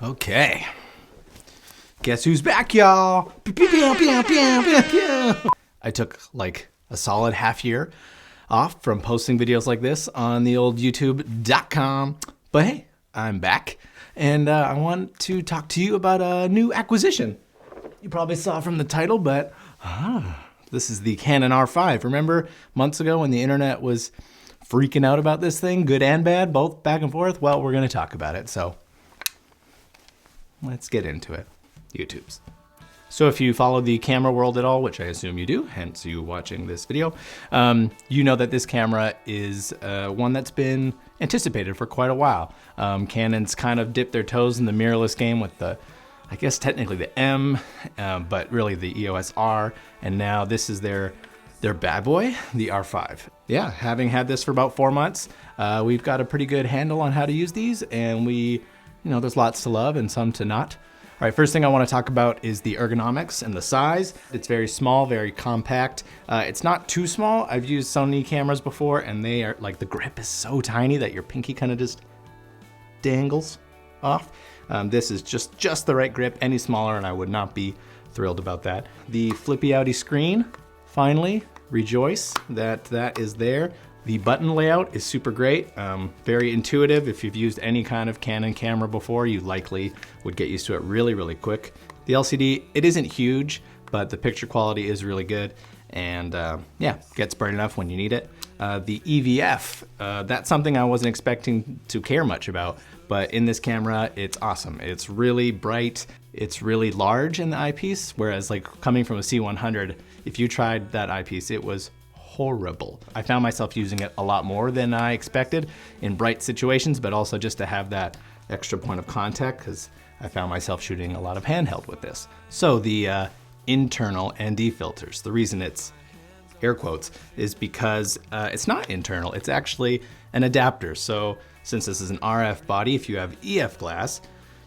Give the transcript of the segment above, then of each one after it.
Okay. Guess who's back, y'all? I took like a solid half year off from posting videos like this on the old youtube.com. But hey, I'm back and I want to talk to you about a new acquisition. You probably saw from the title, but this is the Canon R5. Remember months ago when the internet was freaking out about this thing, good and bad, both back and forth? Well, we're gonna talk about it, so let's get into it. YouTubes. So if you follow the camera world at all, which I assume you do, hence you watching this video, you know that this camera is one that's been anticipated for quite a while. Canon's kind of dipped their toes in the mirrorless game with the, I guess technically the M, but really the EOS R, and now this is their bad boy, the R5. Yeah, having had this for about 4 months, we've got a pretty good handle on how to use these, and there's lots to love and some to not. All right, first thing I want to talk about is the ergonomics and the size. It's very small, very compact. It's not too small. I've used Sony cameras before and they are like, the grip is so tiny that your pinky kind of just dangles off. This is just the right grip. Any smaller and I would not be thrilled about that. The flippy outy screen, finally, rejoice that that is there. The button layout is super great, very intuitive. If you've used any kind of Canon camera before, you likely would get used to it really, really quick. The LCD, it isn't huge, but the picture quality is really good. And yeah, gets bright enough when you need it. The EVF, that's something I wasn't expecting to care much about, but in this camera, it's awesome. It's really bright, it's really large in the eyepiece, whereas like coming from a C100, if you tried that eyepiece, it was horrible. I found myself using it a lot more than I expected in bright situations, but also just to have that extra point of contact because I found myself shooting a lot of handheld with this. So the internal ND filters, the reason it's air quotes is because it's not internal, it's actually an adapter. So since this is an RF body, if you have EF glass,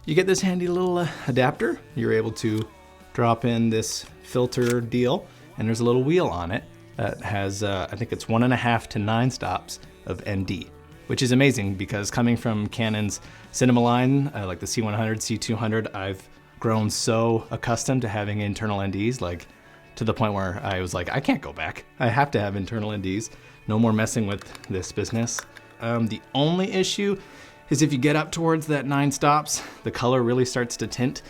you get this handy little adapter. You're able to drop in this filter deal and there's a little wheel on it that has, I think it's 1.5 to 9 stops of ND, which is amazing because coming from Canon's cinema line, like the C100, C200, I've grown so accustomed to having internal NDs, like to the point where I was like, I can't go back. I have to have internal NDs. No more messing with this business. The only issue is if you get up towards that 9 stops, the color really starts to tint.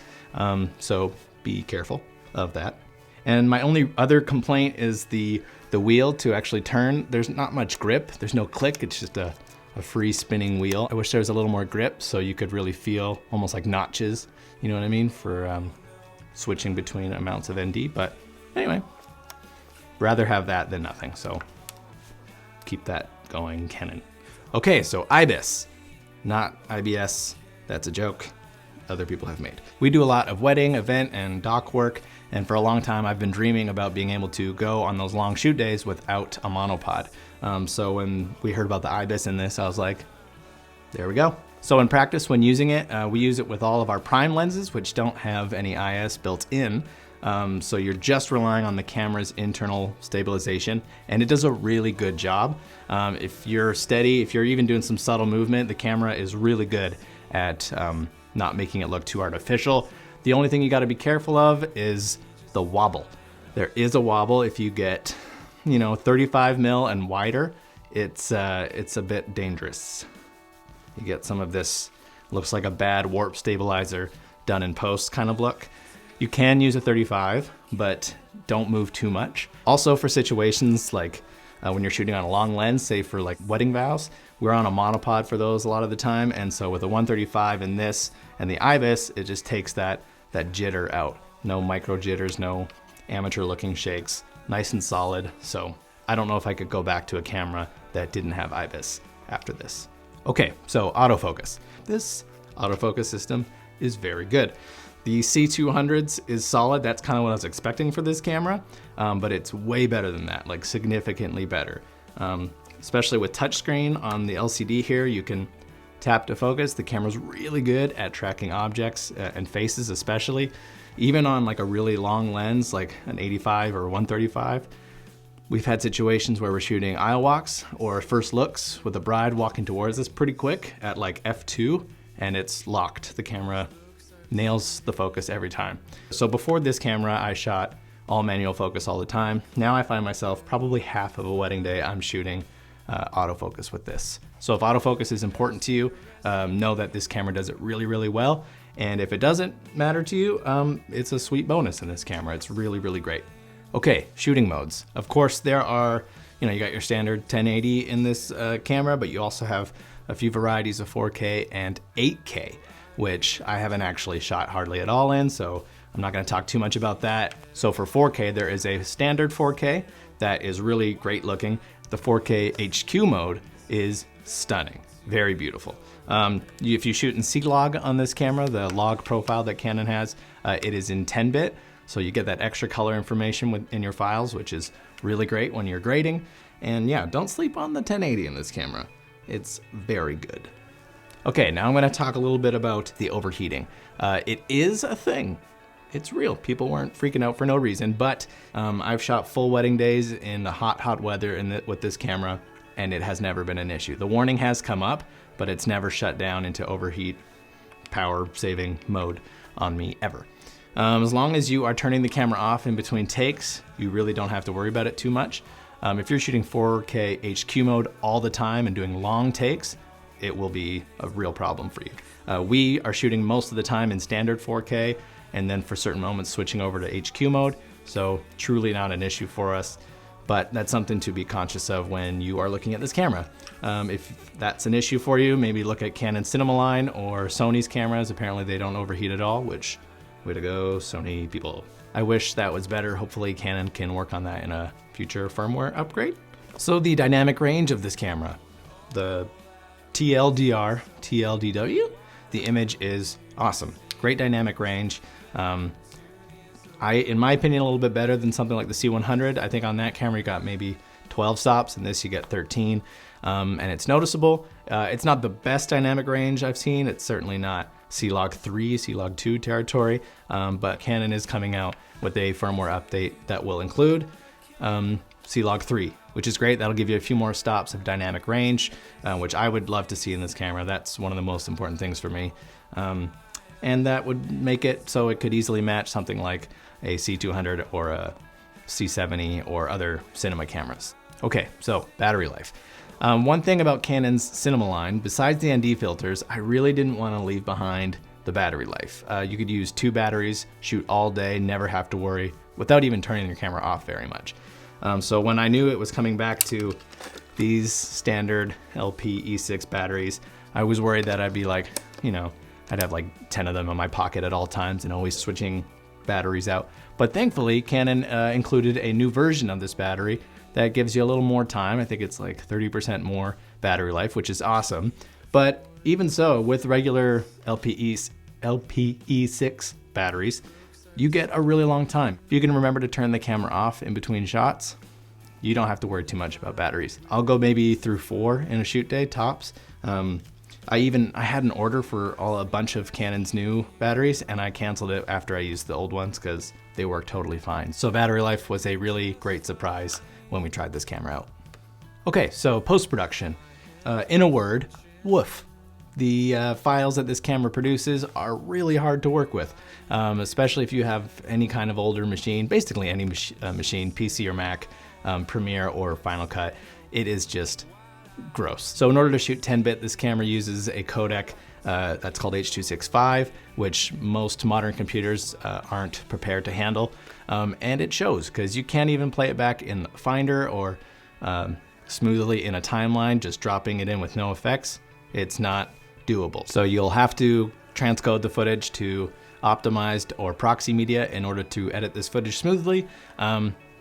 So be careful of that. And my only other complaint is the wheel to actually turn. There's not much grip. There's no click. It's just a free spinning wheel. I wish there was a little more grip so you could really feel almost like notches, you know what I mean, for switching between amounts of ND. But anyway, rather have that than nothing. So keep that going, Canon. Okay, so IBIS, not IBS. That's a joke other people have made. We do a lot of wedding, event, and doc work, and for a long time I've been dreaming about being able to go on those long shoot days without a monopod. So when we heard about the IBIS in this, I was like, there we go. So in practice, when using it, we use it with all of our prime lenses, which don't have any IS built in. So you're just relying on the camera's internal stabilization, and it does a really good job. If you're steady, if you're even doing some subtle movement, the camera is really good at not making it look too artificial. The only thing you gotta be careful of is the wobble. There is a wobble if you get, 35 mil and wider. It's a bit dangerous. You get some of this, looks like a bad warp stabilizer done in post kind of look. You can use a 35, but don't move too much. Also for situations like when you're shooting on a long lens, say for like wedding vows, we're on a monopod for those a lot of the time. And so with a 135 in this and the IBIS, it just takes that jitter out. No micro jitters, no amateur looking shakes, nice and solid. So I don't know if I could go back to a camera that didn't have IBIS after this. Okay, so autofocus. This autofocus system is very good. The C200s is solid. That's kind of what I was expecting for this camera, but it's way better than that, like significantly better. Especially with touchscreen on the LCD here, you can tap to focus. The camera's really good at tracking objects and faces especially. Even on like a really long lens, like an 85 or 135, we've had situations where we're shooting aisle walks or first looks with a bride walking towards us pretty quick at like f2, and it's locked. The camera nails the focus every time. So before this camera, I shot all manual focus all the time. Now I find myself probably half of a wedding day I'm shooting autofocus with this. So if autofocus is important to you, know that this camera does it really, really well. And if it doesn't matter to you, it's a sweet bonus in this camera. It's really, really great. Okay, shooting modes. Of course, there are, you got your standard 1080 in this camera, but you also have a few varieties of 4K and 8K, which I haven't actually shot hardly at all in, so I'm not gonna talk too much about that. So for 4K, there is a standard 4K that is really great looking. The 4K HQ mode is stunning, very beautiful. If you shoot in C-Log on this camera, the log profile that Canon has, it is in 10-bit, so you get that extra color information in your files, which is really great when you're grading. And yeah, don't sleep on the 1080 in this camera. It's very good. Okay, now I'm gonna talk a little bit about the overheating. It is a thing. It's real. People weren't freaking out for no reason, but I've shot full wedding days in the hot weather with this camera, and it has never been an issue. The warning has come up, but it's never shut down into overheat power saving mode on me ever. As long as you are turning the camera off in between takes, you really don't have to worry about it too much. If you're shooting 4K HQ mode all the time and doing long takes, it will be a real problem for you. We are shooting most of the time in standard 4K, and then for certain moments switching over to HQ mode, so truly not an issue for us, but that's something to be conscious of when you are looking at this camera. If that's an issue for you, maybe look at Canon Cinemaline or Sony's cameras. Apparently they don't overheat at all, which, way to go, Sony people. I wish that was better. Hopefully Canon can work on that in a future firmware upgrade. So the dynamic range of this camera, the TLDR, TLDW, the image is awesome. Great dynamic range. In my opinion, a little bit better than something like the C100. I think on that camera you got maybe 12 stops, and this you get 13. And it's noticeable. It's not the best dynamic range I've seen. It's certainly not C-Log 3, C-Log 2 territory, but Canon is coming out with a firmware update that will include C-Log 3, which is great. That'll give you a few more stops of dynamic range, which I would love to see in this camera. That's one of the most important things for me. And that would make it so it could easily match something like a C200 or a C70 or other cinema cameras. Okay, so battery life. One thing about Canon's cinema line, besides the ND filters, I really didn't want to leave behind the battery life. You could use 2 batteries, shoot all day, never have to worry, without even turning your camera off very much. So when I knew it was coming back to these standard LP-E6 batteries, I was worried that I'd be like, I'd have like 10 of them in my pocket at all times and always switching batteries out. But thankfully, Canon included a new version of this battery that gives you a little more time. I think it's like 30% more battery life, which is awesome. But even so, with regular LPE6 batteries, you get a really long time. If you can remember to turn the camera off in between shots, you don't have to worry too much about batteries. I'll go maybe through 4 in a shoot day, tops. I had an order for a bunch of Canon's new batteries, and I canceled it after I used the old ones because they work totally fine. So battery life was a really great surprise when we tried this camera out. Okay, so post-production. In a word, woof. The files that this camera produces are really hard to work with, especially if you have any kind of older machine, basically any machine, PC or Mac, Premiere or Final Cut. It is just gross. So in order to shoot 10-bit, this camera uses a codec that's called H.265, which most modern computers aren't prepared to handle. And it shows, because you can't even play it back in Finder or smoothly in a timeline, just dropping it in with no effects. It's not doable. So you'll have to transcode the footage to optimized or proxy media in order to edit this footage smoothly.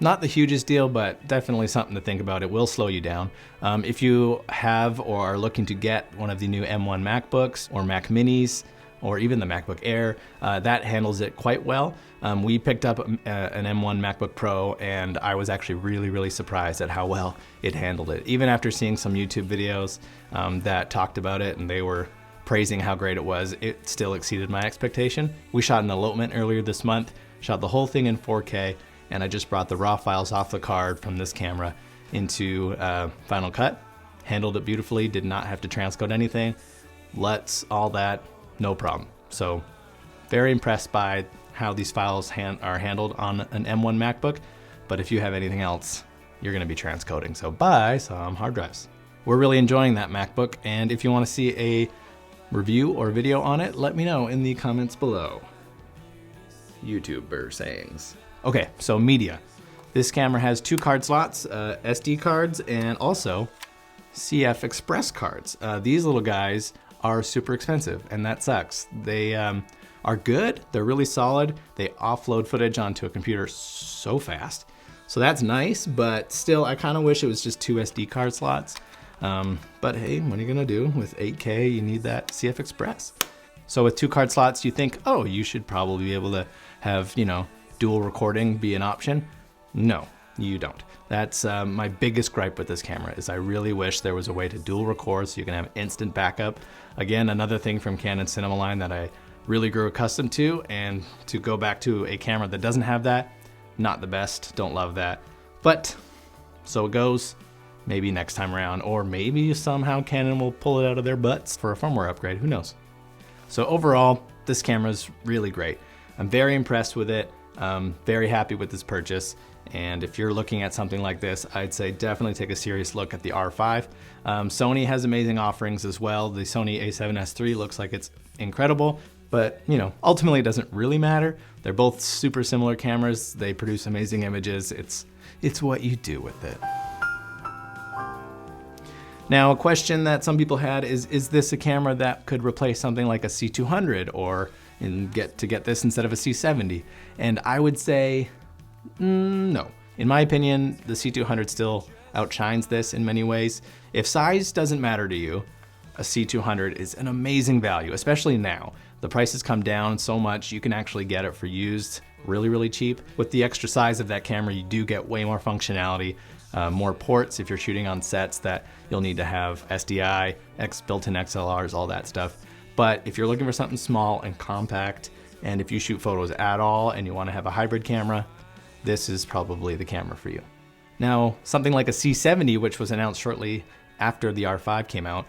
Not the hugest deal, but definitely something to think about. It will slow you down. If you have or are looking to get one of the new M1 MacBooks or Mac Minis, or even the MacBook Air, that handles it quite well. We picked up an M1 MacBook Pro, and I was actually really surprised at how well it handled it. Even after seeing some YouTube videos that talked about it and they were praising how great it was, it still exceeded my expectation. We shot an elopement earlier this month, shot the whole thing in 4K, and I just brought the raw files off the card from this camera into Final Cut. Handled it beautifully, did not have to transcode anything. LUTs, all that, no problem. So Very impressed by how these files are handled on an M1 MacBook, but if you have anything else, you're gonna be transcoding, so buy some hard drives. We're really enjoying that MacBook, and if you wanna see a review or video on it, let me know in the comments below. YouTuber sayings. Okay, so media. This camera has 2 card slots, SD cards, and also CF Express cards. These little guys are super expensive, and that sucks. They are good, they're really solid. They offload footage onto a computer so fast. So that's nice, but still, I kind of wish it was just 2 SD card slots. But hey, what are you gonna do? With 8K, you need that CF Express. So with 2 card slots, you think, oh, you should probably be able to have, you know, dual recording be an option. No, you don't. That's my biggest gripe with this camera, is I really wish there was a way to dual record so you can have instant backup. Again, another thing from Canon Cinema line that I really grew accustomed to, and to go back to a camera that doesn't have that, not the best, don't love that. But so it goes, maybe next time around, or maybe somehow Canon will pull it out of their butts for a firmware upgrade, who knows? So overall, this camera is really great. I'm very impressed with it, very happy with this purchase. And if you're looking at something like this, I'd say definitely take a serious look at the R5. Sony has amazing offerings as well. The Sony a7S III looks like it's incredible, but you know, ultimately it doesn't really matter. They're both super similar cameras. They produce amazing images. It's what you do with it. Now, a question that some people had is this a camera that could replace something like a C200 or get this instead of a C70? And I would say, no. In my opinion, the C200 still outshines this in many ways. If size doesn't matter to you, a C200 is an amazing value, especially now. The price has come down so much, you can actually get it for used really, really cheap. With the extra size of that camera, you do get way more functionality, more ports if you're shooting on sets that you'll need to have SDI, built-in XLRs, all that stuff. But if you're looking for something small and compact, and if you shoot photos at all and you want to have a hybrid camera, this is probably the camera for you. Now, something like a C70, which was announced shortly after the R5 came out,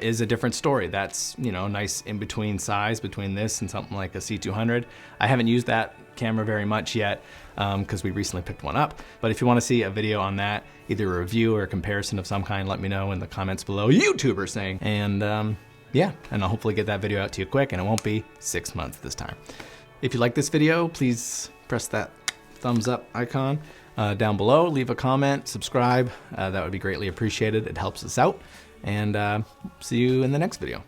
is a different story. That's, you know, nice in-between size between this and something like a C200. I haven't used that camera very much yet because we recently picked one up. But if you want to see a video on that, either a review or a comparison of some kind, let me know in the comments below. YouTuber saying. And yeah, and I'll hopefully get that video out to you quick, and it won't be 6 months this time. If you like this video, please press that thumbs up icon down below, leave a comment, subscribe. That would be greatly appreciated. It helps us out. And see you in the next video.